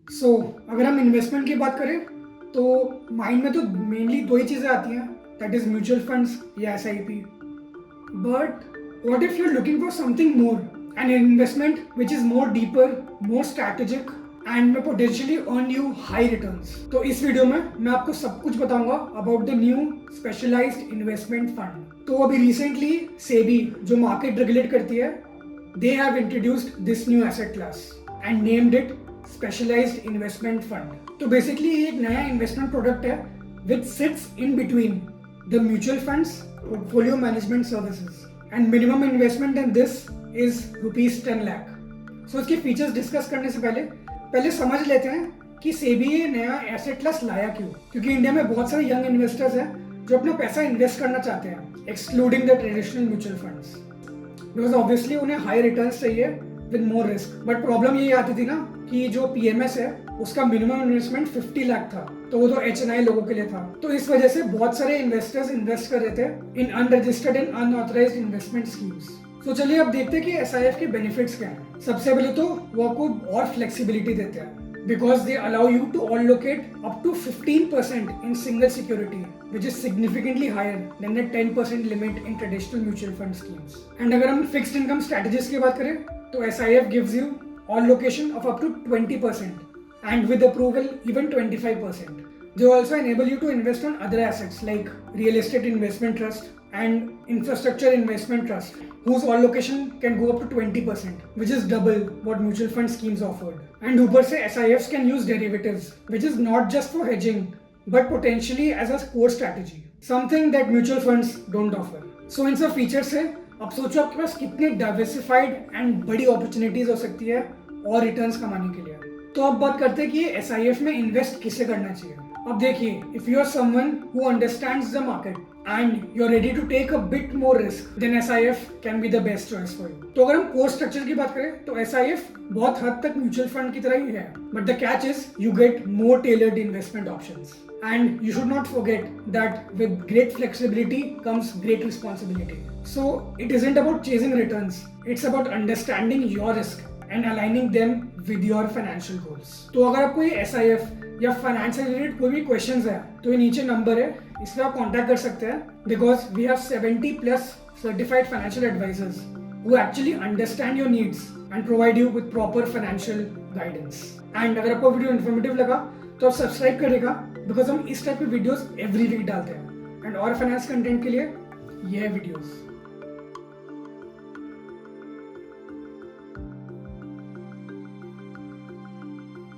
अगर हम इन्वेस्टमेंट की बात करें तो माइंड में तो मेनली दो ही चीज़ें आती हैं, दैट इज म्यूचुअल फंड्स या SIP. But what if you're looking for something more, an investment which is more deeper, more strategic and may potentially earn you high returns? तो इस वीडियो में मैं आपको सब कुछ बताऊंगा about the new specialised investment fund. तो अभी रिसेंटली सेबी जो मार्केट रेगुलेट करती है, they have introduced this new asset class and named it specialized investment fund. तो बेसिकली ये एक नया इन्वेस्टमेंट प्रोडक्ट है which sits in between the mutual funds portfolio management services and minimum investment in this is rupees 10 lakh. So इसके features discuss करने से पहले समझ लेते हैं कि सेबी ये नया एसेट क्लास लाया क्यों. क्योंकि इंडिया में बहुत सारे यंग इन्वेस्टर्स हैं जो अपना पैसा इन्वेस्ट करना चाहते हैं excluding the traditional mutual funds, because obviously उन्हें हाई रिटर्न्स चाहिए with more risk. But problem यही आती थी ना कि जो PMS है उसका मिनिमम इन्वेस्टमेंट 50 लाख था, तो वो तो HNI लोगों के लिए था. तो इस वजह से बहुत सारे इन्वेस्टर्स इन्वेस्ट कर रहे थे in unregistered and unauthorised investment schemes. तो चलिए अब देखते हैं कि SIF के बेनिफिट्स क्या हैं. सबसे पहले तो वो आपको और फ्लेक्सिबिलिटी देते हैं because they allow you to allocate up to 15% in single security, which is significantly higher than the 10% limit in traditional mutual fund schemes. And अगर हम fixed income strategies की बात करें तो SIF gives you allocation of up to 20% and with approval even 25%. They also enable you to invest on other assets like real estate investment trust and infrastructure investment trust, whose allocation can go up to 20%, which is double what mutual fund schemes offered. And ऊपर से SIFs can use derivatives, which is not just for hedging, but potentially as a core strategy, something that mutual funds don't offer. So इन सब feature से अब सोचो आपके पास कितनी diversified and बड़ी opportunities हो सकती है और रिटर्न्स कमाने के लिए. तो अब बात करते हैं कि ये SIF में इन्वेस्ट किसे करना चाहिए. अब देखिए, if you are someone who understands the market and you're ready to take a bit more risk, then SIF can be the best choice for you. तो अगर हम कोर्स स्ट्रक्चर की बात करें तो SIF बहुत हद तक म्यूचुअल फंड की तरह ही है, but the catch is you get more tailored investment options. And you should not forget that with great flexibility comes great responsibility. So it isn't about chasing returns, it's about understanding your risk and aligning them with your financial goals. तो अगर आपको ये SIF या finance से related कोई भी questions है तो ये नीचे नंबर है, इस पर आप कांटेक्ट कर सकते हैं because we have 70+ certified financial advisers who actually understand your needs and provide you with proper financial guidance. And अगर आपको वीडियो इन्फॉर्मेटिव लगा तो आप सब्सक्राइब करिएगा बिकॉज हम इस टाइप के वीडियोस एवरी वीक डालते हैं. एंड और फाइनेंस कंटेंट के लिए ये वीडियोस